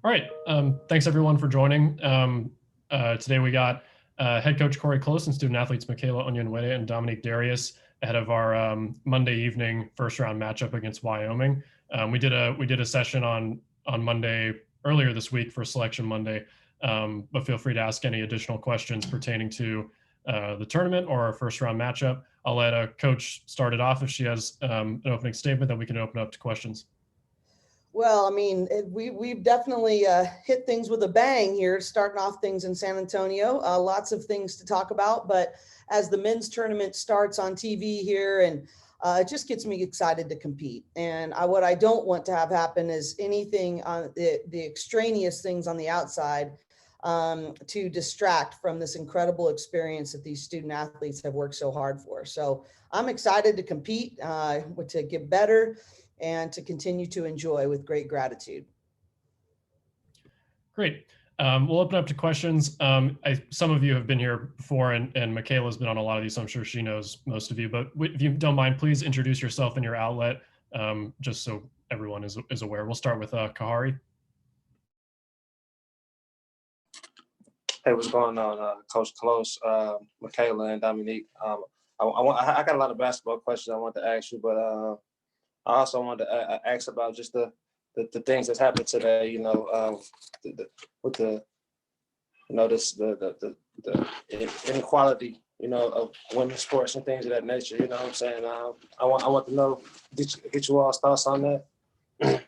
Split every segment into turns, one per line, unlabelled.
All right. Thanks everyone for joining. Today we got head coach Corey Close and student athletes Michaela Onyenwede and Dominique Darius ahead of our Monday evening first round matchup against Wyoming. We did a session on Monday earlier this week for Selection Monday, but feel free to ask any additional questions pertaining to the tournament or our first round matchup. I'll let coach start it off if she has an opening statement, then we can open up to questions.
Well, I mean, we've definitely hit things with a bang here, starting off things in San Antonio. Lots of things to talk about, but as the men's tournament starts on TV here, and it just gets me excited to compete. And what I don't want to have happen is anything on the extraneous things on the outside to distract from this incredible experience that these student athletes have worked so hard for. So I'm excited to compete, to get better, and to continue to enjoy with great gratitude.
Great. We'll open up to questions. Some of you have been here before, and Michaela's been on a lot of these, so I'm sure she knows most of you. But if you don't mind, please introduce yourself and your outlet, just so everyone is aware. We'll start with Kahari.
Hey, what's going on, Coach Close, Michaela, and Dominique? I got a lot of basketball questions I want to ask you, but I also wanted to ask about just the things that's happened today. You know, with the inequality, you know, of women's sports and things of that nature. You know what I'm saying? I want to know, get you all's thoughts on that.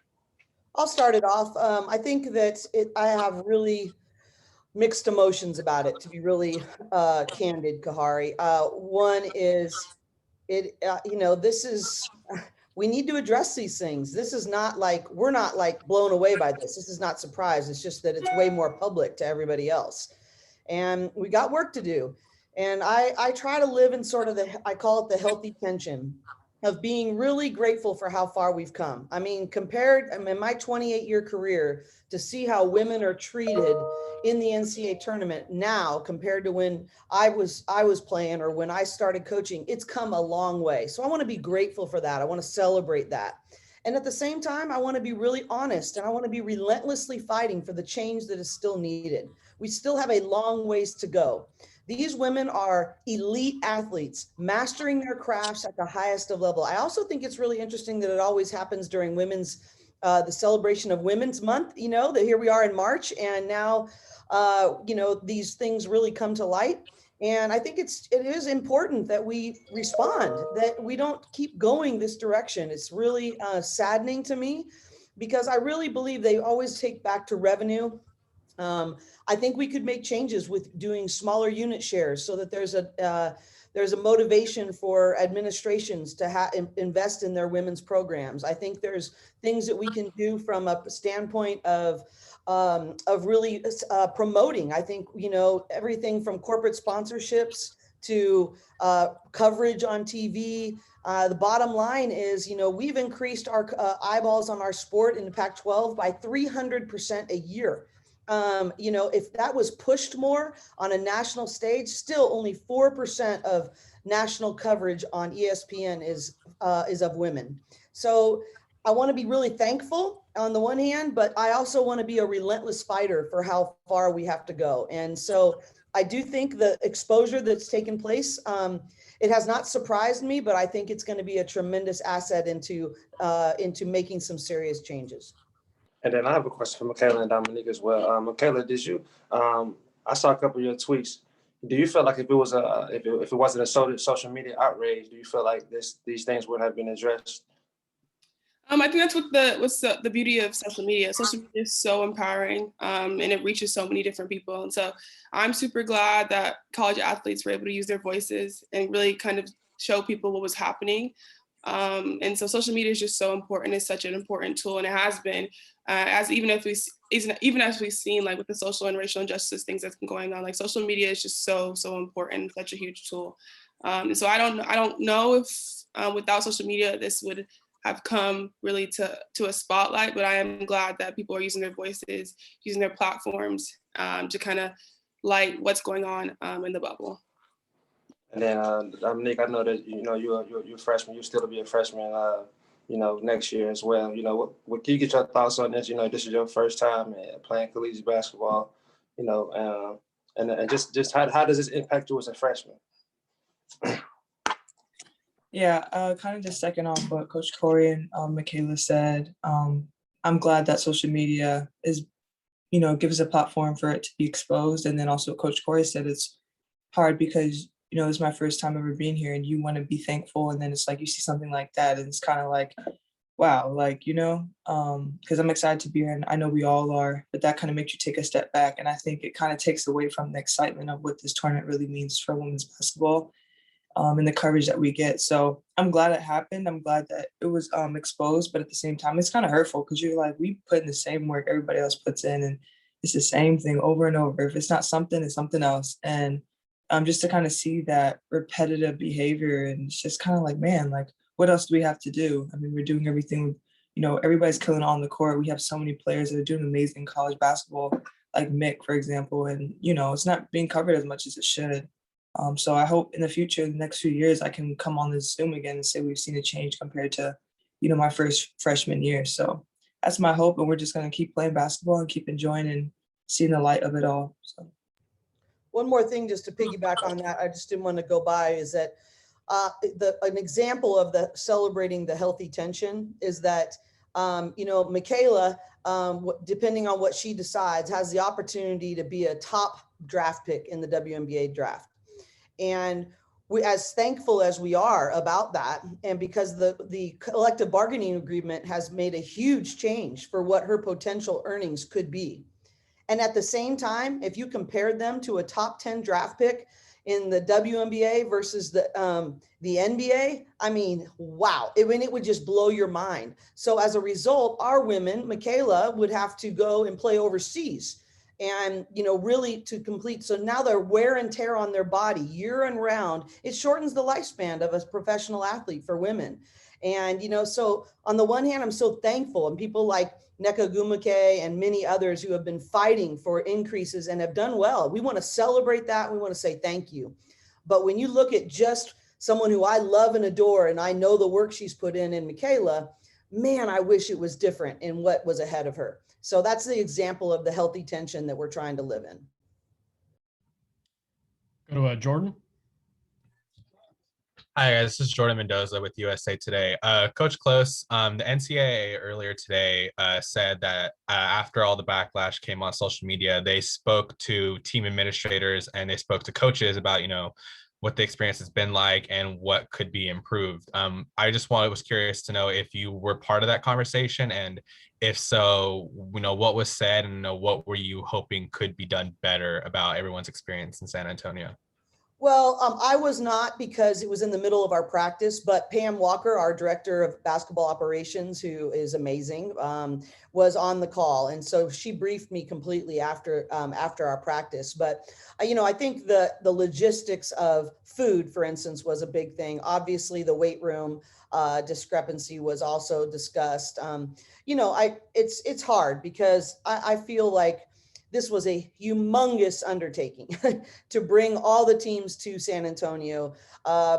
I'll start it off. I think that I have really mixed emotions about it, to be really candid, Kahari. One is this is, we need to address these things. This is not like, we're not like blown away by this. This is not surprise. It's just that it's way more public to everybody else. And we got work to do. And I try to live in sort of I call it the healthy tension of being really grateful for how far we've come. I mean, in my 28-year career, to see how women are treated in the NCAA tournament now compared to when I was playing or when I started coaching, it's come a long way. So I want to be grateful for that. I want to celebrate that. And at the same time, I want to be really honest, and I want to be relentlessly fighting for the change that is still needed. We still have a long ways to go. These women are elite athletes, mastering their crafts at the highest of level. I also think it's really interesting that it always happens during the celebration of Women's Month, you know, that here we are in March, and now, these things really come to light. And I think it is important that we respond, that we don't keep going this direction. It's really saddening to me, because I really believe they always take back to revenue. I think we could make changes with doing smaller unit shares so that there's a motivation for administrations to invest in their women's programs. I think there's things that we can do from a standpoint of really promoting. I think, everything from corporate sponsorships to coverage on TV. The bottom line is, we've increased our eyeballs on our sport in the Pac-12 by 300% a year. If that was pushed more on a national stage, still only 4% of national coverage on ESPN is of women. So I want to be really thankful on the one hand, but I also want to be a relentless fighter for how far we have to go. And so I do think the exposure that's taken place, it has not surprised me, but I think it's going to be a tremendous asset into making some serious changes.
And then I have a question for Michaela and Dominique as well. Michaela, did you? I saw a couple of your tweets. Do you feel like if it wasn't a social media outrage, do you feel like these things would have been addressed?
I think that's what's the beauty of social media. Social media is so empowering, and it reaches so many different people. And so I'm super glad that college athletes were able to use their voices and really kind of show people what was happening. And so social media is just so important. It's such an important tool, and it has been, even as we've seen, like with the social and racial injustice things that's been going on. Like social media is just so important, such a huge tool. And so I don't know if without social media this would have come really to a spotlight, but I am glad that people are using their voices, using their platforms to kind of light what's going on in the bubble.
And then Dominique, I know that you're a freshman. You still be a freshman next year as well. What can you get your thoughts on this? This is your first time playing collegiate basketball, and just how does this impact you as a freshman?
Yeah, kind of just second off what Coach Corey and Michaela said. I'm glad that social media is, gives a platform for it to be exposed. And then also Coach Corey said it's hard because, it's my first time ever being here and you want to be thankful. And then it's like you see something like that and it's kind of like, wow, because I'm excited to be here and I know we all are, but that kind of makes you take a step back. And I think it kind of takes away from the excitement of what this tournament really means for women's basketball. And the coverage that we get. So I'm glad it happened. I'm glad that it was exposed, but at the same time, it's kind of hurtful because you're like, we put in the same work everybody else puts in and it's the same thing over and over. If it's not something, it's something else. And just to kind of see that repetitive behavior and it's just kind of like, man, like what else do we have to do? I mean, we're doing everything, everybody's killing it on the court. We have so many players that are doing amazing college basketball, like Mick, for example, and, it's not being covered as much as it should. So I hope in the future, in the next few years, I can come on this Zoom again and say we've seen a change compared to, my first freshman year. So that's my hope. And we're just going to keep playing basketball and keep enjoying and seeing the light of it all. So.
One more thing, just to piggyback on that, I just didn't want to go by, is that an example of the celebrating the healthy tension is that, Michaela, depending on what she decides, has the opportunity to be a top draft pick in the WNBA draft. And we, as thankful as we are about that, and because the collective bargaining agreement has made a huge change for what her potential earnings could be. And at the same time, if you compared them to a top 10 draft pick in the WNBA versus the NBA, I mean, wow, it would just blow your mind. So as a result, our women, Michaela, would have to go and play overseas and, really to complete. So now they're wear and tear on their body year and round. It shortens the lifespan of a professional athlete for women. And, so on the one hand, I'm so thankful, and people like Nneka Ogwumike and many others who have been fighting for increases and have done well. We want to celebrate that. We want to say thank you. But when you look at just someone who I love and adore, and I know the work she's put in Michaela, man, I wish it was different in what was ahead of her. So that's the example of the healthy tension that we're trying to live in.
Go to Jordan.
Hi guys, this is Jordan Mendoza with USA Today. Coach Close, the NCAA earlier today said that after all the backlash came on social media, they spoke to team administrators and they spoke to coaches about, what the experience has been like and what could be improved. I just was curious to know if you were part of that conversation, and if so, what was said and what were you hoping could be done better about everyone's experience in San Antonio?
Well, I was not, because it was in the middle of our practice, but Pam Walker, our director of basketball operations, who is amazing, was on the call. And so she briefed me completely after our practice. But, I think the logistics of food, for instance, was a big thing. Obviously, the weight room discrepancy was also discussed. It's hard because I feel like this was a humongous undertaking to bring all the teams to San Antonio,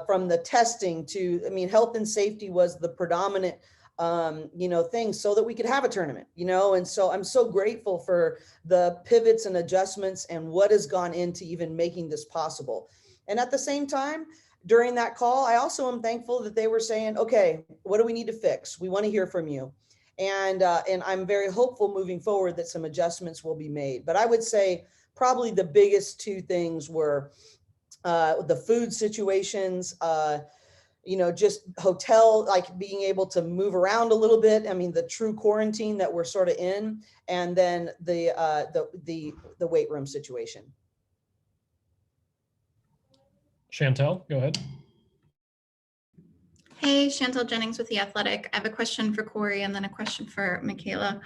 from the testing to, health and safety was the predominant, thing so that we could have a tournament, and so I'm so grateful for the pivots and adjustments and what has gone into even making this possible. And at the same time, during that call, I also am thankful that they were saying, okay, what do we need to fix? We want to hear from you. And I'm very hopeful moving forward that some adjustments will be made. But I would say probably the biggest two things were the food situations, just hotel, like being able to move around a little bit. I mean, the true quarantine that we're sort of in, and then the weight room situation.
Chantel, go ahead.
Hey, Chantel Jennings with The Athletic. I have a question for Corey and then a question for Michaela.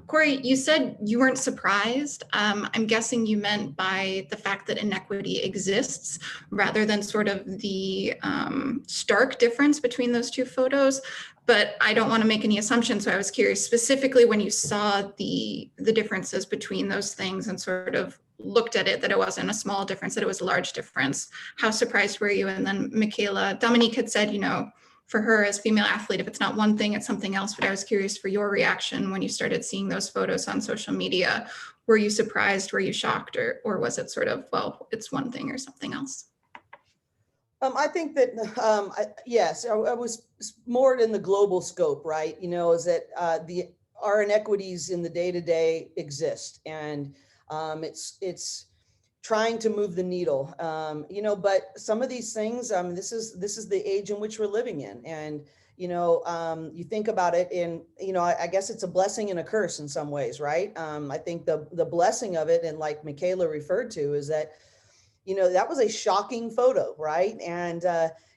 Corey, you said you weren't surprised. I'm guessing you meant by the fact that inequity exists rather than sort of the stark difference between those two photos. But I don't want to make any assumptions. So I was curious specifically when you saw the differences between those things and sort of looked at it, that it wasn't a small difference, that it was a large difference. How surprised were you? And then Michaela, Dominique had said, for her as female athlete, if it's not one thing, it's something else. But I was curious for your reaction when you started seeing those photos on social media. Were you surprised? Were you shocked? Or was it sort of, well, it's one thing or something else?
I think that, yes, I was more in the global scope, right? You know, is that our inequities in the day-to-day exist, and it's trying to move the needle, you know, but some of these things, this is the age in which we're living in. And, you know, you think about it in, you know, I guess it's a blessing and a curse in some ways, right? I think the blessing of it, and like Michaela referred to, is that, you know, that was a shocking photo, right? And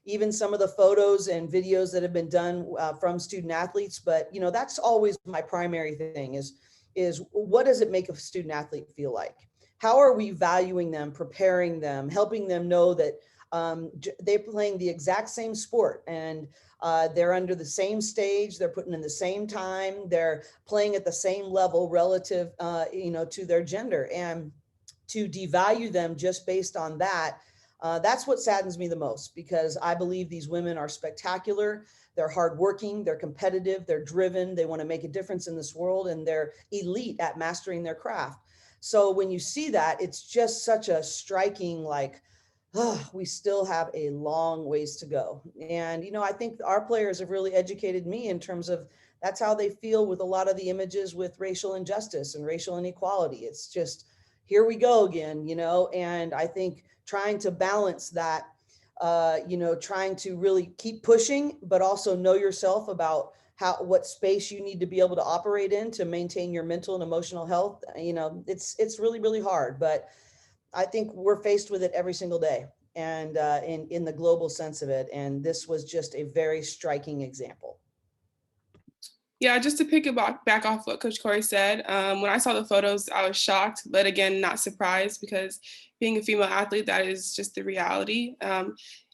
even some of the photos and videos that have been done from student athletes, but, you know, that's always my primary thing is what does it make a student athlete feel like? How are we valuing them, preparing them, helping them know that they're playing the exact same sport, and they're under the same stage, they're putting in the same time, they're playing at the same level relative, you know, to their gender. And to devalue them just based on that, that's what saddens me the most, because I believe these women are spectacular. They're hardworking, they're competitive, they're driven, they want to make a difference in this world, and they're elite at mastering their craft. So when you see that, it's just such a striking, like, oh, we still have a long ways to go. And, you know, I think our players have really educated me in terms of that's how they feel with a lot of the images with racial injustice and racial inequality. It's just, here we go again, you know. And I think trying to balance that, you know, trying to really keep pushing, but also know yourself about what space you need to be able to operate in to maintain your mental and emotional health. You know, it's really, really hard, but I think we're faced with it every single day, and in the global sense of it. And this was just a very striking example.
Yeah, just to pick it back off what Coach Corey said, when I saw the photos, I was shocked, but again, not surprised, because being a female athlete, that is just the reality.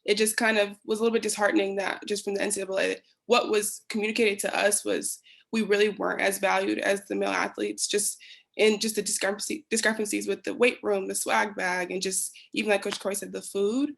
It just kind of was a little bit disheartening that just from the NCAA, what was communicated to us was we really weren't as valued as the male athletes, just in just the discrepancies with the weight room, the swag bag, and just even like Coach Corey said, the food.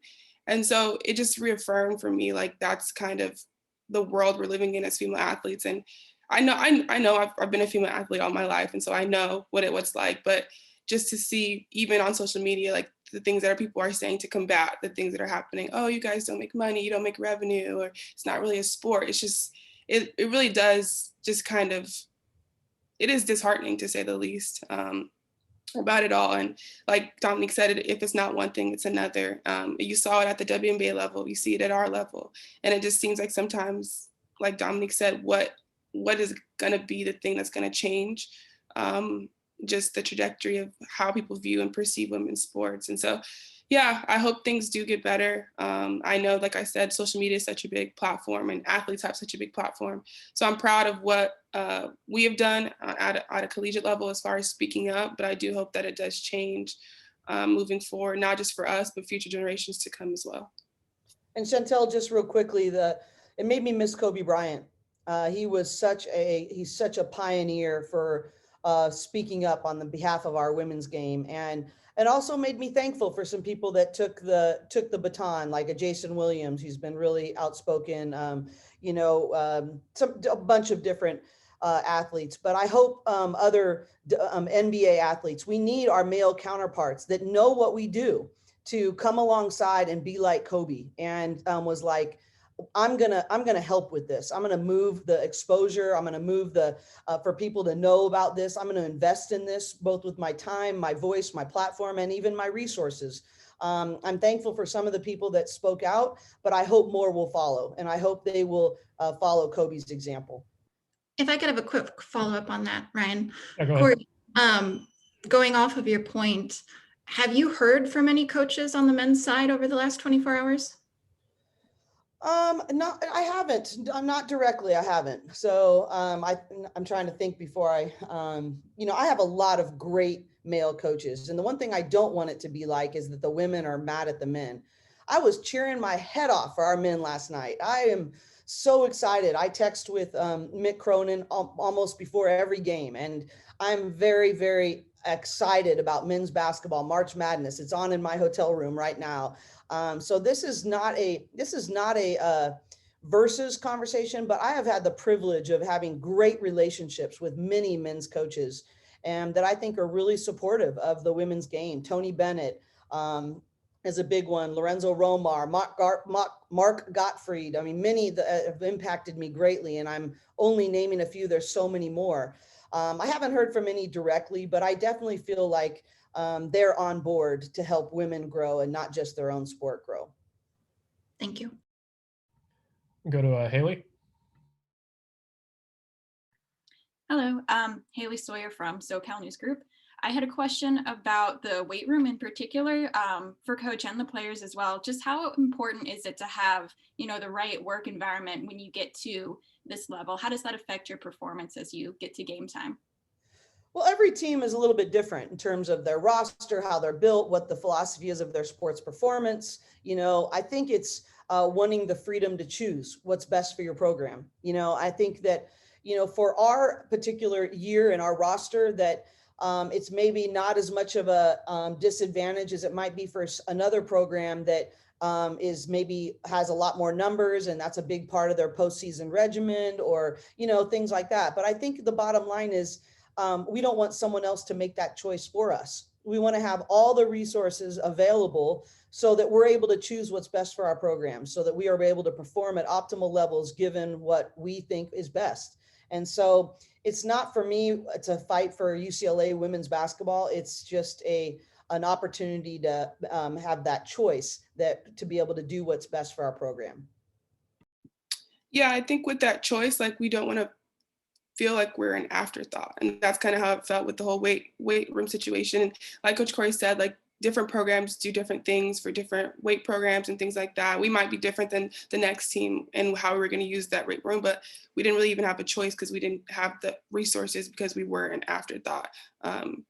And so it just reaffirmed for me, like, that's kind of the world we're living in as female athletes. And I know I've been a female athlete all my life, and so I know what it's like. But just to see, even on social media, like the things that people are saying to combat the things that are happening. Oh, you guys don't make money, you don't make revenue, or it's not really a sport. It's just, it really does just kind of, it is disheartening to say the least, about it all. And like Dominique said, if it's not one thing, it's another. You saw it at the WNBA level, you see it at our level, and it just seems like sometimes, like Dominique said, what is going to be the thing that's going to change just the trajectory of how people view and perceive women's sports. And so, yeah, I hope things do get better. I know, like I said, social media is such a big platform, and athletes have such a big platform. So I'm proud of what we have done at a collegiate level as far as speaking up, but I do hope that it does change moving forward, not just for us, but future generations to come as well.
And Chantel, just real quickly, it made me miss Kobe Bryant. He's such a pioneer for speaking up on the behalf of our women's game, and also made me thankful for some people that took the baton, like a Jason Williams, who's been really outspoken, you know, a bunch of different athletes. But I hope other NBA athletes, we need our male counterparts that know what we do to come alongside and be like Kobe, and was like, I'm gonna help with this. I'm gonna move the exposure. I'm gonna move for people to know about this. I'm gonna invest in this, both with my time, my voice, my platform, and even my resources. I'm thankful for some of the people that spoke out, but I hope more will follow, and I hope they will follow Kobe's example.
If I could have a quick follow-up on that, Ryan.
Yeah, go
Corey, going off of your point, have you heard from any coaches on the men's side over the last 24 hours?
No, I haven't. Not directly. I haven't. So I'm trying to think before you know, I have a lot of great male coaches, and the one thing I don't want it to be like is that the women are mad at the men. I was cheering my head off for our men last night. I am so excited. I text with Mick Cronin almost before every game, and I'm very, very excited about men's basketball, March Madness. It's on in my hotel room right now. So this is not a versus conversation, but I have had the privilege of having great relationships with many men's coaches, and that I think are really supportive of the women's game. Tony Bennett is a big one. Lorenzo Romar, Mark Gottfried. I mean, many that have impacted me greatly, and I'm only naming a few. There's so many more. I haven't heard from any directly, but I definitely feel like they're on board to help women grow and not just their own sport grow.
Thank you.
Go to Haley.
Hello, Haley Sawyer from SoCal News Group. I had a question about the weight room in particular, for coach and the players as well. Just how important is it to have, you know, the right work environment when you get to this level? How does that affect your performance as you get to game time?
Well, every team is a little bit different in terms of their roster, how they're built, what the philosophy is of their sports performance. You know, I think it's wanting the freedom to choose what's best for your program. You know, I think that, you know, for our particular year in our roster, that it's maybe not as much of a disadvantage as it might be for another program that is maybe has a lot more numbers, and that's a big part of their postseason regimen, or, you know, things like that. But I think the bottom line is, we don't want someone else to make that choice for us. We want to have all the resources available so that we're able to choose what's best for our program, so that we are able to perform at optimal levels given what we think is best. And so it's not for me to fight for UCLA women's basketball. It's just an opportunity to have that choice, that to be able to do what's best for our program.
Yeah, I think with that choice, like, we don't want to feel like we're an afterthought. And that's kind of how it felt with the whole weight room situation. And like Coach Corey said, like, different programs do different things for different weight programs and things like that. We might be different than the next team and how we're going to use that weight room, but we didn't really even have a choice because we didn't have the resources, because we were an afterthought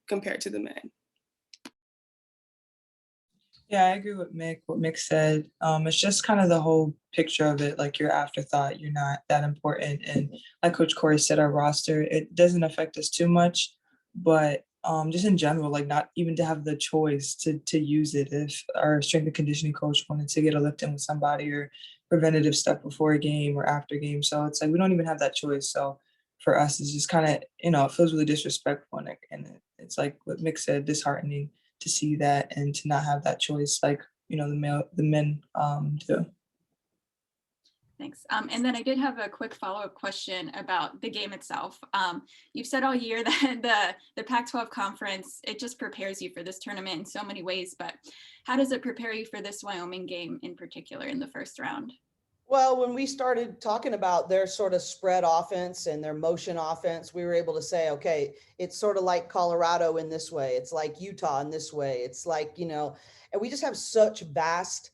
compared to the men.
Yeah, I agree with Mick, what Mick said. It's just kind of the whole picture of it, like, you're afterthought, you're not that important. And like Coach Corey said, our roster, it doesn't affect us too much, but just in general, like, not even to have the choice to use it. If our strength and conditioning coach wanted to get a lift in with somebody, or preventative stuff before a game or after game. So it's like, we don't even have that choice. So for us, it's just kind of, you know, it feels really disrespectful, and it's like what Mick said, disheartening to see that and to not have that choice, like, you know, the men do.
Thanks. And then I did have a quick follow-up question about the game itself. You've said all year that the Pac-12 conference, it just prepares you for this tournament in so many ways, but how does it prepare you for this Wyoming game in particular in the first round?
Well, when we started talking about their sort of spread offense and their motion offense, we were able to say, okay, it's sort of like Colorado in this way. It's like Utah in this way. It's like, you know, and we just have such vast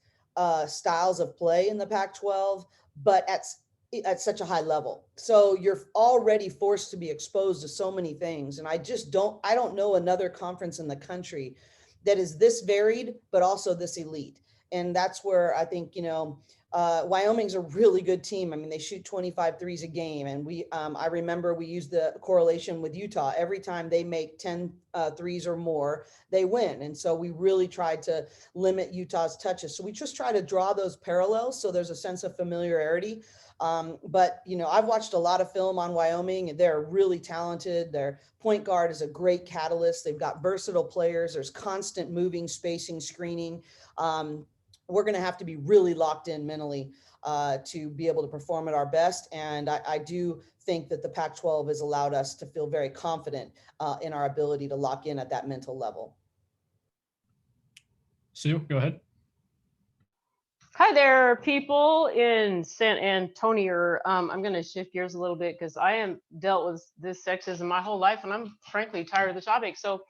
styles of play in the Pac-12, but at such a high level. So you're already forced to be exposed to so many things. And I don't know another conference in the country that is this varied, but also this elite. And that's where I think, you know, Wyoming's a really good team. I mean, they shoot 25 threes a game. And I remember we used the correlation with Utah. Every time they make 10 threes or more, they win. And so we really tried to limit Utah's touches. So we just try to draw those parallels, so there's a sense of familiarity. But, you know, I've watched a lot of film on Wyoming, and they're really talented. Their point guard is a great catalyst. They've got versatile players. There's constant moving, spacing, screening. We're going to have to be really locked in mentally to be able to perform at our best. And I do think that the Pac-12 has allowed us to feel very confident in our ability to lock in at that mental level.
Sue, go ahead.
Hi there, people in San Antonio. I'm going to shift gears a little bit because I am dealt with this sexism my whole life, and I'm frankly tired of the topic. So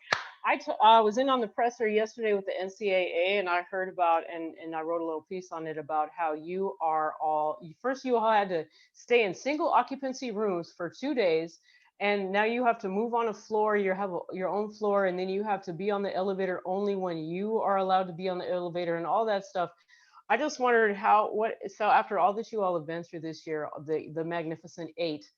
I was in on the presser yesterday with the NCAA, and I heard about, and I wrote a little piece on it about how you all had to stay in single occupancy rooms for 2 days. And now you have to move on a floor, you have your own floor, and then you have to be on the elevator only when you are allowed to be on the elevator and all that stuff. I just wondered so after all that you all have been through this year, the Magnificent Eight,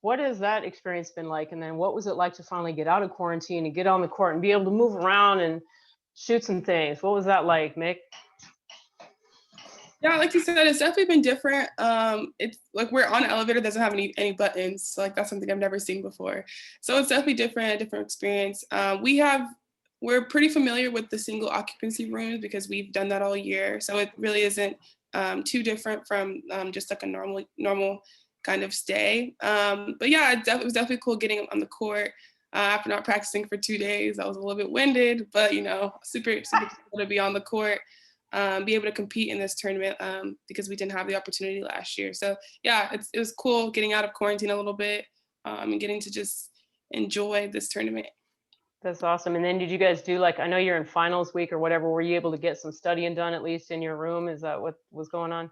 what has that experience been like? And then what was it like to finally get out of quarantine and get on the court and be able to move around and shoot some things? What was that like, Mick?
Yeah, like you said, it's definitely been different. It's like we're on an elevator that doesn't have any buttons. So like that's something I've never seen before. So it's definitely different, a different experience. We're pretty familiar with the single occupancy rooms because we've done that all year. So it really isn't too different from just like a normal kind of stay. But yeah, it was definitely cool getting on the court after not practicing for 2 days. I was a little bit winded, but super cool to be on the court. Be able to compete in this tournament because we didn't have the opportunity last year. So yeah, it was cool getting out of quarantine a little bit and getting to just enjoy this tournament.
That's awesome. And then did you guys do, like, I know you're in finals week or whatever, were you able to get some studying done at least in your room? Is that what was going on?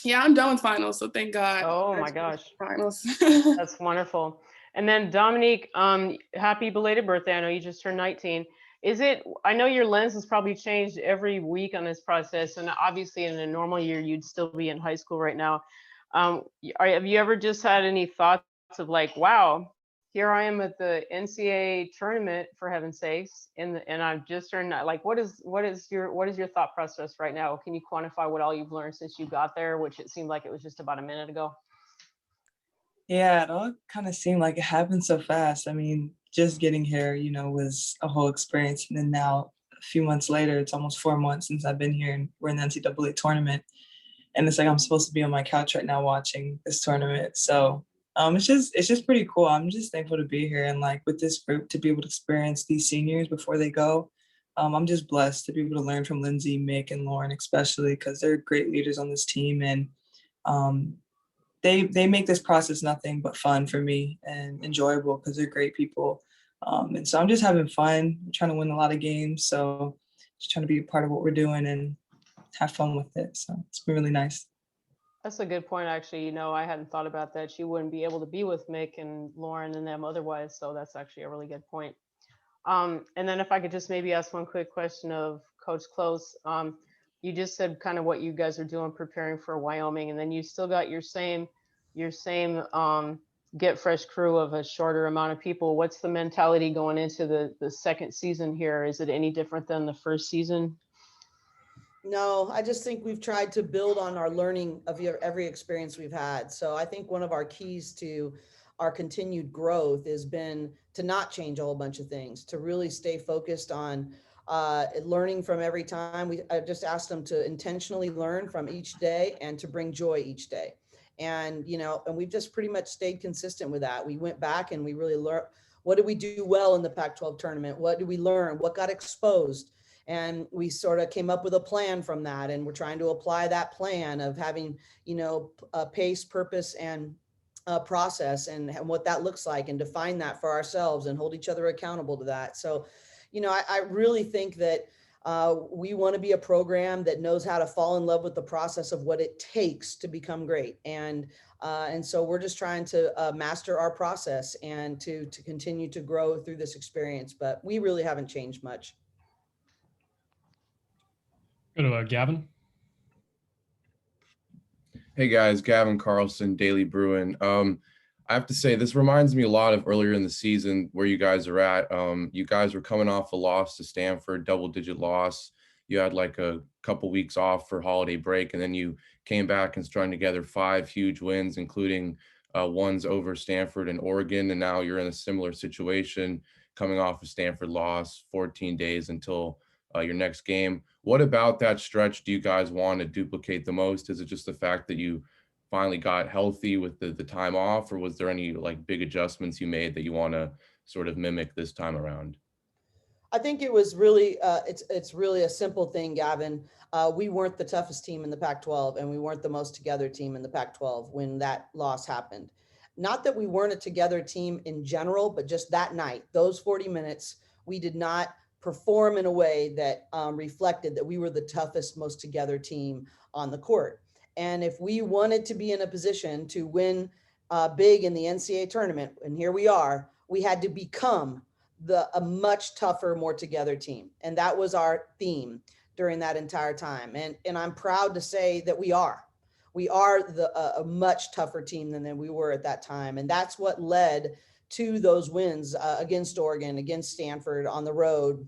Yeah, I'm done with finals, so thank God.
Oh my gosh.
Finals.
That's wonderful. And then Dominique, happy belated birthday. I know you just turned 19. I know your lens has probably changed every week on this process, and obviously in a normal year, you'd still be in high school right now. Have you ever just had any thoughts of like, wow, here I am at the NCAA tournament, for heaven's sakes, and I've just turned, like, what is your thought process right now? Can you quantify what all you've learned since you got there, which it seemed like it was just about a minute ago?
Yeah, it all kind of seemed like it happened so fast. I mean, just getting here, was a whole experience. And then now, a few months later, it's almost 4 months since I've been here and we're in the NCAA tournament. And it's like I'm supposed to be on my couch right now watching this tournament. So it's just pretty cool. I'm just thankful to be here and like with this group to be able to experience these seniors before they go. I'm just blessed to be able to learn from Lindsay, Mick, and Lauren, especially because they're great leaders on this team. And they make this process nothing but fun for me and enjoyable because they're great people. And so I'm just having fun. I'm trying to win a lot of games. So just trying to be a part of what we're doing and have fun with it. So it's been really nice.
That's a good point, actually. I hadn't thought about that. You wouldn't be able to be with Mick and Lauren and them otherwise. So that's actually a really good point. And then if I could just maybe ask one quick question of Coach Close. You just said kind of what you guys are doing preparing for Wyoming, and then you still got your same get fresh crew of a shorter amount of people. What's the mentality going into the second season here? Is it any different than the first season?
No, I just think we've tried to build on our learning of every experience we've had. So I think one of our keys to our continued growth has been to not change a whole bunch of things, to really stay focused on learning from every time. I just asked them to intentionally learn from each day and to bring joy each day. And, and we've just pretty much stayed consistent with that. We went back and we really learned, what did we do well in the Pac-12 tournament? What did we learn? What got exposed? And we sort of came up with a plan from that. And we're trying to apply that plan of having, a pace, purpose, and process and what that looks like, and define that for ourselves and hold each other accountable to that. So, I really think that we want to be a program that knows how to fall in love with the process of what it takes to become great. And so we're just trying to master our process and to continue to grow through this experience. But we really haven't changed much.
Go to Gavin.
Hey guys, Gavin Carlson, Daily Bruin. I have to say, this reminds me a lot of earlier in the season where you guys are at. You guys were coming off a loss to Stanford, double-digit loss. You had like a couple weeks off for holiday break, and then you came back and strung together 5 huge wins, including ones over Stanford and Oregon. And now you're in a similar situation, coming off a Stanford loss, 14 days until your next game. What about that stretch do you guys want to duplicate the most? Is it just the fact that you finally got healthy with the time off, or was there any like big adjustments you made that you want to sort of mimic this time around?
I think it was really, it's really a simple thing, Gavin. We weren't the toughest team in the Pac-12, and we weren't the most together team in the Pac-12 when that loss happened. Not that we weren't a together team in general, but just that night, those 40 minutes, we did not perform in a way that reflected that we were the toughest, most together team on the court. And if we wanted to be in a position to win big in the NCAA tournament, and here we are, we had to become a much tougher, more together team. And that was our theme during that entire time. And I'm proud to say that we are a much tougher team than we were at that time. And that's what led to those wins against Oregon, against Stanford on the road,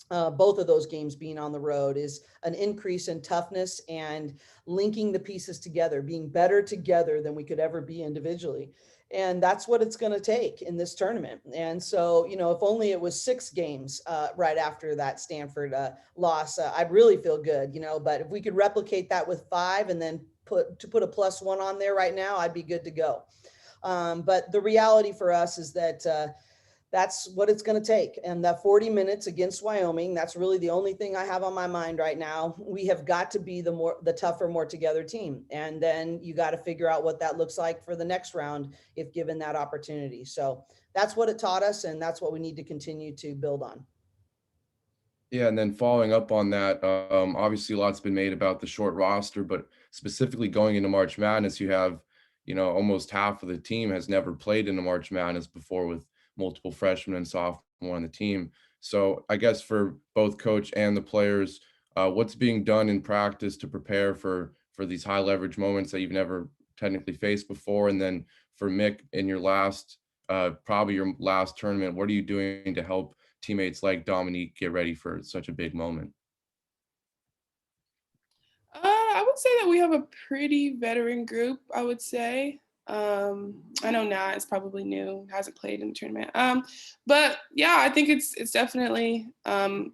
both of those games being on the road, is an increase in toughness and linking the pieces together, being better together than we could ever be individually. And that's what it's going to take in this tournament. And so, if only it was 6 games right after that Stanford loss, I'd really feel good, but if we could replicate that with 5 and then put a +1 on there right now, I'd be good to go. But the reality for us is that that's what it's going to take. And that 40 minutes against Wyoming, that's really the only thing I have on my mind right now. We have got to be the tougher, more together team. And then you got to figure out what that looks like for the next round, if given that opportunity. So that's what it taught us. And that's what we need to continue to build on.
Yeah, and then following up on that, obviously a lot's been made about the short roster, but specifically going into March Madness, you have, almost half of the team has never played in a March Madness before, with multiple freshmen and sophomore on the team. So I guess for both coach and the players, what's being done in practice to prepare for these high leverage moments that you've never technically faced before? And then for Mick, in your probably your last tournament, what are you doing to help teammates like Dominique get ready for such a big moment?
I would say that we have a pretty veteran group, I would say. I know Nat is probably new, hasn't played in the tournament. But yeah, I think it's definitely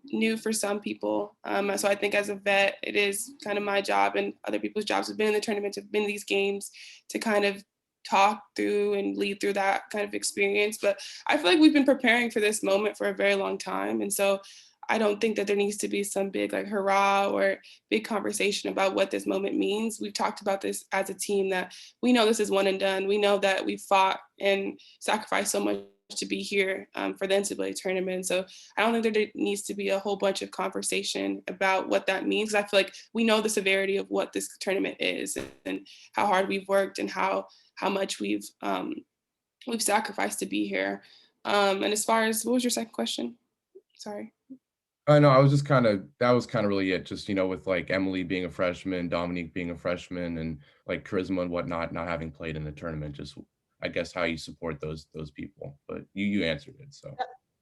new for some people. So I think as a vet, it is kind of my job and other people's jobs have been in the tournament, have been in these games, to kind of talk through and lead through that kind of experience. But I feel like we've been preparing for this moment for a very long time. And so I don't think that there needs to be some big like hurrah or big conversation about what this moment means. We've talked about this as a team, that we know this is one and done. We know that we fought and sacrificed so much to be here for the NCAA tournament. So I don't think there needs to be a whole bunch of conversation about what that means. I feel like we know the severity of what this tournament is and how hard we've worked and how much we've sacrificed to be here. And as far as, what was your second question? Sorry.
No, I was just that was really it. Just, with like Emily being a freshman, Dominique being a freshman, and like charisma and whatnot, not having played in the tournament, just I guess how you support those people. But you answered it. So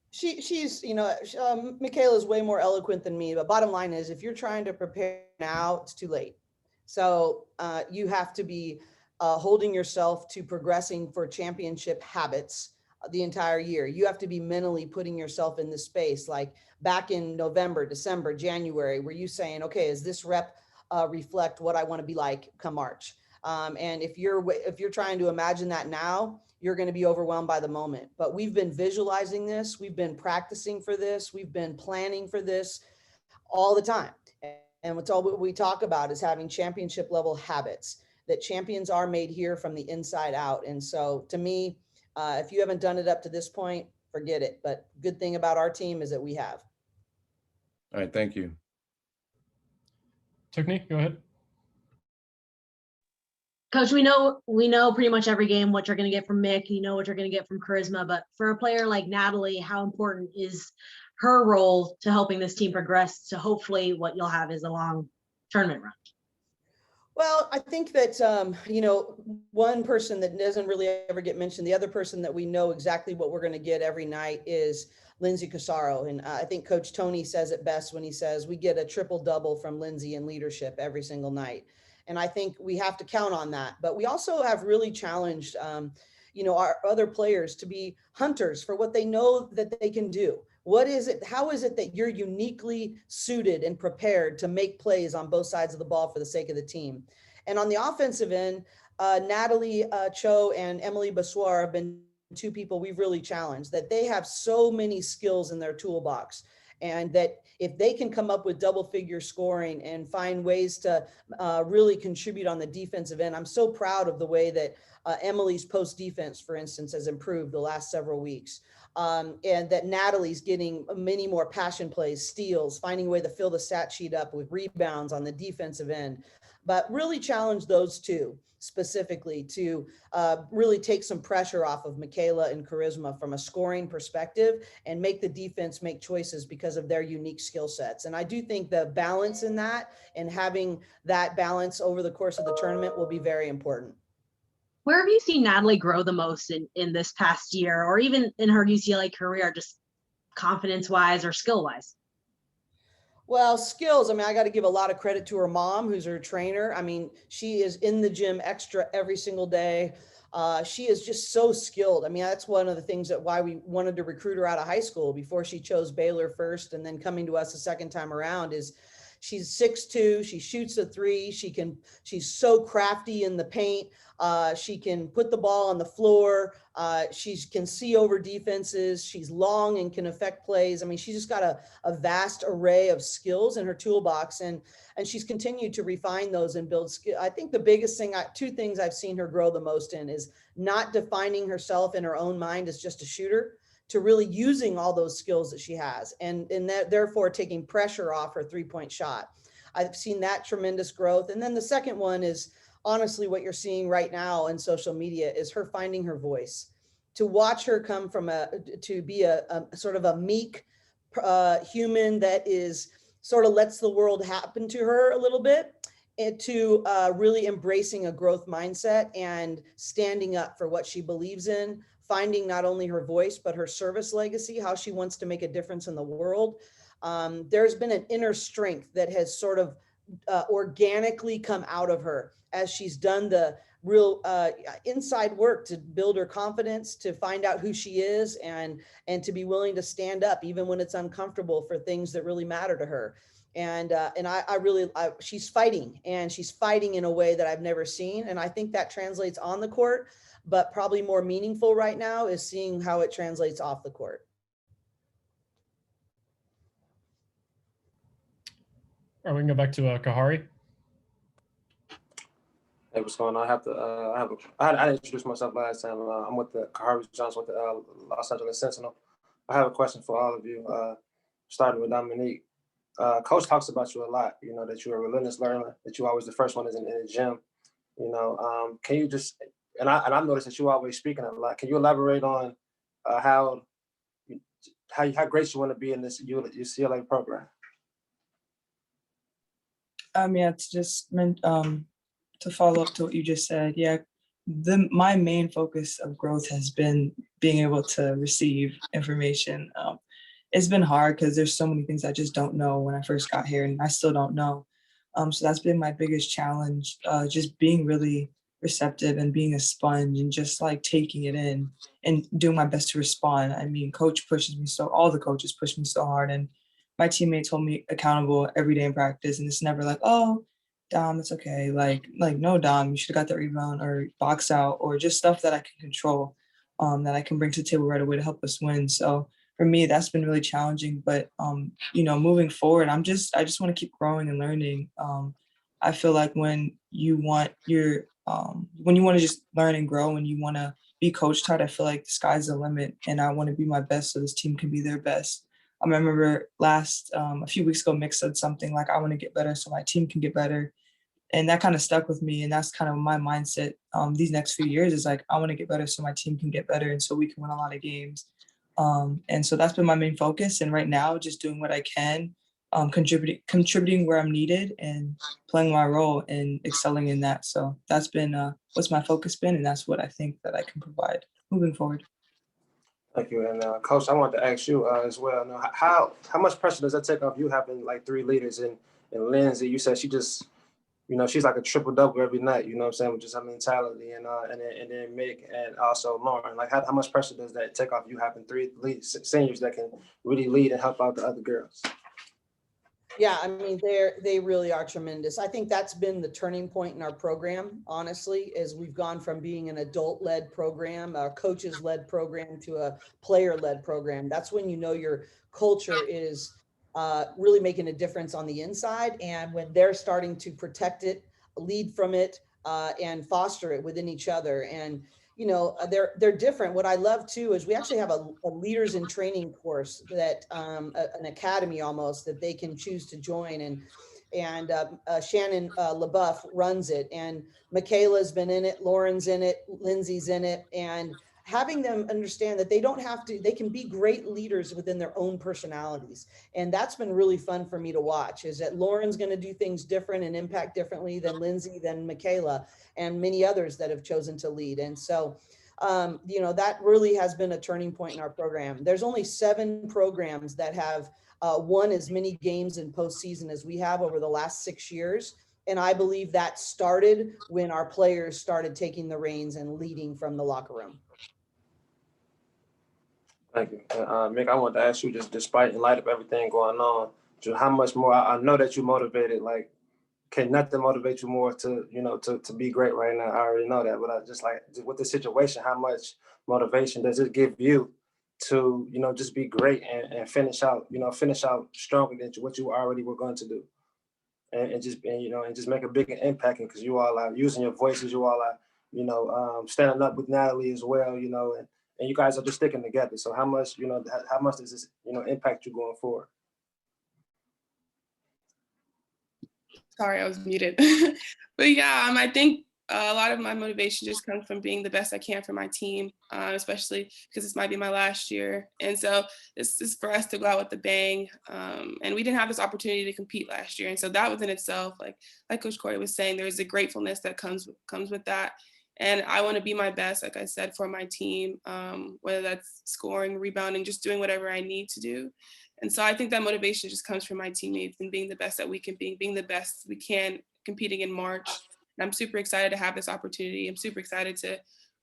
she's, Michaela's way more eloquent than me, but bottom line is, if you're trying to prepare now, it's too late. So you have to be holding yourself to progressing for championship habits the entire year. You have to be mentally putting yourself in this space. Like back in November, December, January, were you saying, okay, is this rep reflect what I want to be like come March? And if you're trying to imagine that now, you're going to be overwhelmed by the moment. But we've been visualizing this. We've been practicing for this. We've been planning for this all the time. And what's all we talk about is having championship level habits, that champions are made here from the inside out. And so to me, if you haven't done it up to this point, forget it. But good thing about our team is that we have.
all right, thank you.
Tiffany, go ahead.
Coach, we know pretty much every game what you're going to get from Mick, what you're going to get from Charisma, but for a player like Natalie, how important is her role to helping this team progress to hopefully what you'll have is a long tournament run?
Well, I think that, one person that doesn't really ever get mentioned, the other person that we know exactly what we're going to get every night is Lindsay Casaro. And I think Coach Tony says it best when he says we get a triple double from Lindsay in leadership every single night. And I think we have to count on that. But we also have really challenged, our other players to be hunters for what they know that they can do. What is it? How is it that you're uniquely suited and prepared to make plays on both sides of the ball for the sake of the team? And on the offensive end, Natalie Cho and Emily Bassoir have been two people we've really challenged, that they have so many skills in their toolbox. And that if they can come up with double figure scoring and find ways to really contribute on the defensive end, I'm so proud of the way that Emily's post defense, for instance, has improved the last several weeks. And that Natalie's getting many more passion plays, steals, finding a way to fill the stat sheet up with rebounds on the defensive end. But really challenge those two specifically to really take some pressure off of Michaela and Charisma from a scoring perspective and make the defense make choices because of their unique skill sets. And I do think the balance in that and having that balance over the course of the tournament will be very important.
Where have you seen Natalie grow the most in this past year, or even in her UCLA career, just confidence-wise or skill-wise?
Well, skills. I mean, I got to give a lot of credit to her mom, who's her trainer. I mean, she is in the gym extra every single day. She is just so skilled. I mean, that's one of the things that why we wanted to recruit her out of high school before she chose Baylor first and then coming to us a second time around is she's 6'2", she shoots a three, she's so crafty in the paint. She can put the ball on the floor. She can see over defenses. She's long and can affect plays. I mean, she's just got a vast array of skills in her toolbox, and she's continued to refine those and build skill. I think the biggest thing, two things I've seen her grow the most in is not defining herself in her own mind as just a shooter, to really using all those skills that she has, and that therefore taking pressure off her three-point shot. I've seen that tremendous growth. And then the second one is honestly what you're seeing right now in social media is her finding her voice. To watch her come from to be a sort of a meek human that is sort of lets the world happen to her a little bit, and to really embracing a growth mindset and standing up for what she believes in, finding not only her voice, but her service legacy, how she wants to make a difference in the world. There's been an inner strength that has sort of organically come out of her as she's done the real inside work to build her confidence, to find out who she is, and to be willing to stand up even when it's uncomfortable for things that really matter to her. And she's fighting, and she's fighting in a way that I've never seen. And I think that translates on the court, but probably more meaningful right now is seeing how it translates off the court.
All right, we can go back to Kahari.
Hey, what's going on? I didn't introduce myself last time. I'm with the Kahari Johnson with the Los Angeles Sentinel. I have a question for all of you, starting with Dominique. Coach talks about you a lot, you know, that you're a relentless learner, that you're always the first one in the gym. You know, can you just, and I've noticed that you're always speaking a lot. Can you elaborate on how great you want to be in this UCLA program?
Yeah, it's just meant to follow up to what you just said. Yeah, my main focus of growth has been being able to receive information. It's been hard because there's so many things I just don't know when I first got here, and I still don't know. So that's been my biggest challenge, just being really receptive and being a sponge and just like taking it in and doing my best to respond. I mean, all the coaches push me so hard, and my teammates hold me accountable every day in practice. And it's never like, oh, Dom, it's okay. Like, no, Dom, you should have got that rebound or box out, or just stuff that I can control, that I can bring to the table right away to help us win. So for me, that's been really challenging. But, you know, moving forward, I just want to keep growing and learning. I feel like when you want to just learn and grow and you want to be coached hard, I feel like the sky's the limit, and I want to be my best so this team can be their best. I remember a few weeks ago, Mick said something like, I want to get better so my team can get better. And that kind of stuck with me. And that's kind of my mindset these next few years is like, I want to get better so my team can get better and so we can win a lot of games. And so that's been my main focus. And right now, just doing what I can, contributing where I'm needed and playing my role and excelling in that. So that's been what's my focus been. And that's what I think that I can provide moving forward.
Thank you. And Coach, I wanted to ask you as well. How much pressure does that take off you having like three leaders in Lindsay? You said she just, you know, she's like a triple double every night. You know what I'm saying? With just her mentality, and then Mick and also Lauren. Like how much pressure does that take off you having three seniors that can really lead and help out the other girls?
Yeah, I mean, they really are tremendous. I think that's been the turning point in our program, honestly, as we've gone from being an adult-led program, a coaches-led program, to a player-led program. That's when you know your culture is really making a difference on the inside, and when they're starting to protect it, lead from it, and foster it within each other. And you know, they're different. What I love too is we actually have a leaders in training course that an academy almost that they can choose to join, and Shannon LaBeouf runs it, and Michaela's been in it, Lauren's in it, Lindsay's in it, and having them understand that they don't have to, they can be great leaders within their own personalities. And that's been really fun for me to watch, is that Lauren's going to do things different and impact differently than Lindsay, than Michaela, and many others that have chosen to lead. And so that really has been a turning point in our program. There's only 7 programs that have won as many games in postseason as we have over the last 6 years. And I believe that started when our players started taking the reins and leading from the locker room.
Thank you. Mick, I want to ask you, just despite in light of everything going on, just how much more, I know that you're motivated, like, can nothing motivate you more to, to be great right now? I already know that, but I just with the situation, how much motivation does it give you to, just be great and finish out stronger than what you already were going to do? And just make a bigger impact, because you all are using your voices, you all are, standing up with Natalie as well, and you guys are just sticking together. So how much does this, impact you going forward?
Sorry, I was muted. But yeah, I think a lot of my motivation just comes from being the best I can for my team, especially because this might be my last year. And so this is for us to go out with a bang. And we didn't have this opportunity to compete last year. And so that was in itself, like Coach Corey was saying, there's a gratefulness that comes with that. And I want to be my best, like I said, for my team, whether that's scoring, rebounding, just doing whatever I need to do. And so I think that motivation just comes from my teammates and being the best that we can be, being the best we can, competing in March. And I'm super excited to have this opportunity. I'm super excited to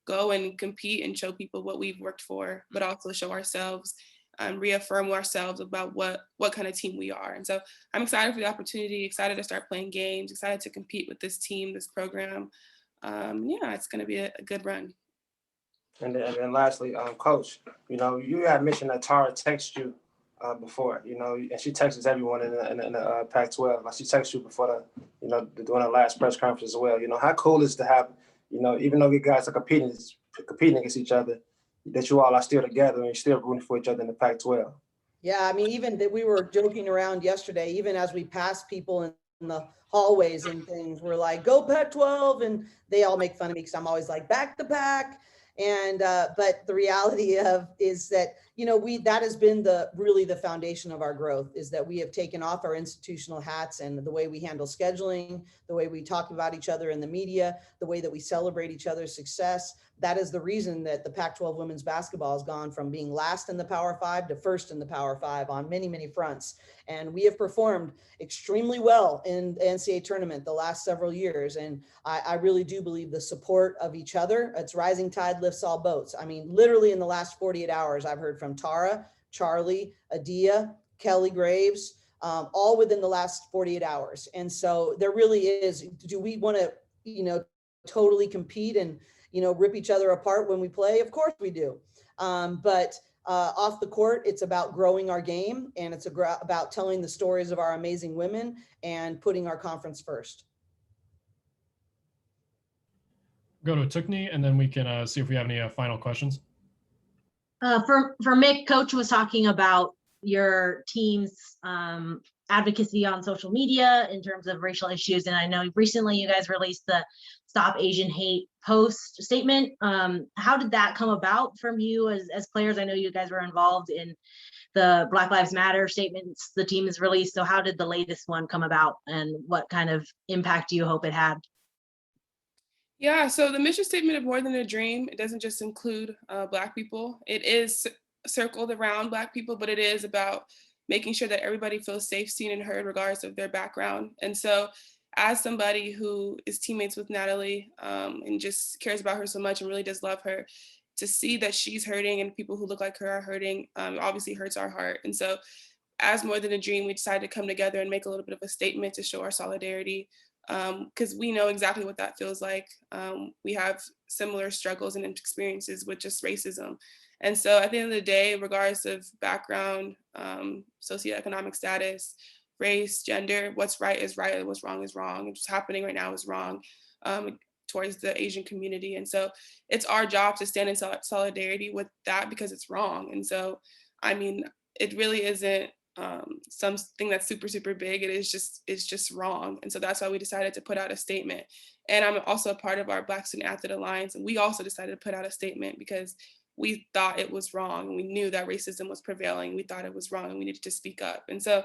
go and compete and show people what we've worked for, but also show ourselves and reaffirm ourselves about what kind of team we are. And so I'm excited for the opportunity, excited to start playing games, excited to compete with this team, this program. Yeah, it's going to be a good run.
And then lastly, Coach, you had mentioned that Tara texted you before, and she texts everyone in the Pac-12. Like, she texted you before doing her last press conference as well. How cool is it to have, even though you guys are competing against each other, that you all are still together and you're still rooting for each other in the Pac-12?
Yeah, even that we were joking around yesterday, even as we passed people in the hallways and things, we're like, go Pac-12, and they all make fun of me because I'm always like, back the Pac. And but the reality is that that has been really the foundation of our growth, is that we have taken off our institutional hats, and the way we handle scheduling, the way we talk about each other in the media, the way that we celebrate each other's success. That is the reason that the Pac-12 women's basketball has gone from being last in the Power 5 to first in the Power 5 on many, many fronts. And we have performed extremely well in the NCAA tournament the last several years. And I really do believe the support of each other, it's rising tide lifts all boats. Literally in the last 48 hours, I've heard from Tara, Charlie, Adia, Kelly Graves, all within the last 48 hours. And so there really is, do we want to, totally compete and, rip each other apart when we play? Of course we do. But off the court, it's about growing our game, and it's about telling the stories of our amazing women and putting our conference first.
Go to Tukni, and then we can see if we have any final questions.
For Mick, Coach was talking about your team's advocacy on social media in terms of racial issues. And I know recently you guys released the Stop Asian Hate post statement. How did that come about from you as players? I know you guys were involved in the Black Lives Matter statements the team has released. So how did the latest one come about, and what kind of impact do you hope it had?
Yeah, so the mission statement of More Than a Dream, it doesn't just include Black people. It is circled around Black people, but it is about making sure that everybody feels safe, seen, and heard regardless of their background. And so as somebody who is teammates with Natalie and just cares about her so much and really does love her, to see that she's hurting and people who look like her are hurting obviously hurts our heart. And so as More Than a Dream, we decided to come together and make a little bit of a statement to show our solidarity, because we know exactly what that feels like. We have similar struggles and experiences with just racism. And so at the end of the day, regardless of background, socioeconomic status, race, gender, what's right is right, and what's wrong is wrong. What's happening right now is wrong towards the Asian community. And so it's our job to stand in solidarity with that, because it's wrong. And so, it really isn't something that's super, super big. It's just wrong. And so that's why we decided to put out a statement. And I'm also a part of our Black Student Athlete Alliance. And we also decided to put out a statement because we thought it was wrong. And we knew that racism was prevailing. We thought it was wrong and we needed to speak up. And so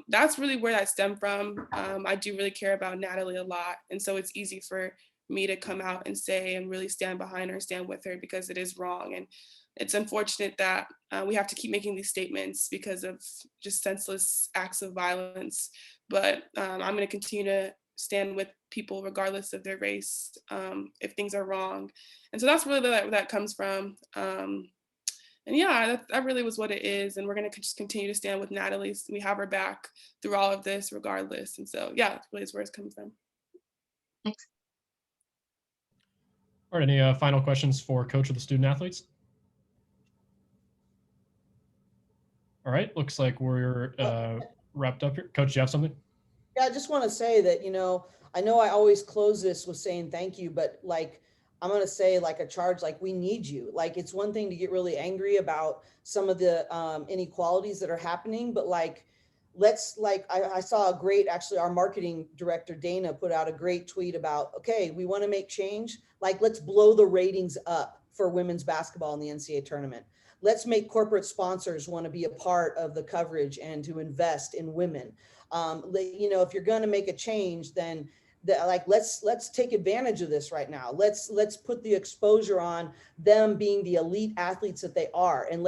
that's really where that stemmed from. I do really care about Natalie a lot. And so it's easy for me to come out and say and really stand behind her, stand with her, because it is wrong. And it's unfortunate that we have to keep making these statements because of just senseless acts of violence. But I'm going to continue to stand with people regardless of their race if things are wrong. And so that's really where that comes from. And yeah, that really was what it is. And we're going to just continue to stand with Natalie. We have her back through all of this regardless. And so, yeah, that really is where it's coming from.
Thanks.
All right, any final questions for Coach of the student athletes? All right, looks like we're wrapped up here. Coach, do you have something?
Yeah, I just want to say that, I know I always close this with saying thank you, but like, I'm going to say like a charge, like we need you. Like, it's one thing to get really angry about some of the inequalities that are happening, but like, I saw a great, actually our marketing director, Dana, put out a great tweet about, okay, we want to make change. Like, let's blow the ratings up for women's basketball in the NCAA tournament. Let's make corporate sponsors want to be a part of the coverage and to invest in women. If you're going to make a change, then let's take advantage of this right now. Let's put the exposure on them being the elite athletes that they are, and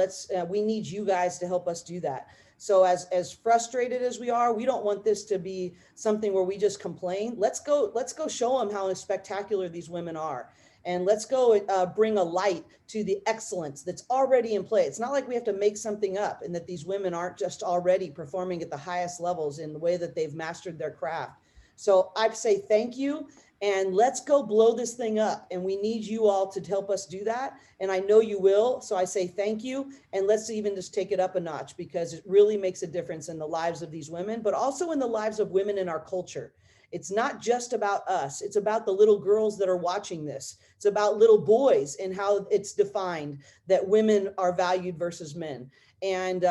we need you guys to help us do that. So as frustrated as we are, we don't want this to be something where we just complain. Let's go show them how spectacular these women are. And let's go bring a light to the excellence that's already in play. It's not like we have to make something up, and that these women aren't just already performing at the highest levels in the way that they've mastered their craft. So I'd say thank you, and let's go blow this thing up. And we need you all to help us do that. And I know you will. So I say thank you. And let's even just take it up a notch, because it really makes a difference in the lives of these women, but also in the lives of women in our culture. It's not just about us. It's about the little girls that are watching this. It's about little boys and how it's defined that women are valued versus men. And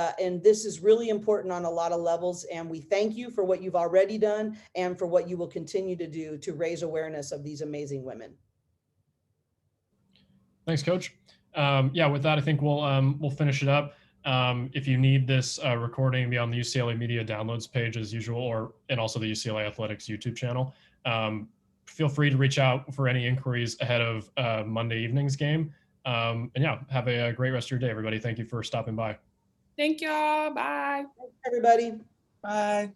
this is really important on a lot of levels. And we thank you for what you've already done and for what you will continue to do to raise awareness of these amazing women.
Thanks, Coach. Yeah, with that, I think we'll finish it up. If you need this recording, be on the UCLA Media Downloads page as usual, and also the UCLA Athletics YouTube channel. Feel free to reach out for any inquiries ahead of Monday evening's game. And yeah, have a great rest of your day, everybody. Thank you for stopping by.
Thank y'all. Bye.
Thanks, everybody.
Bye.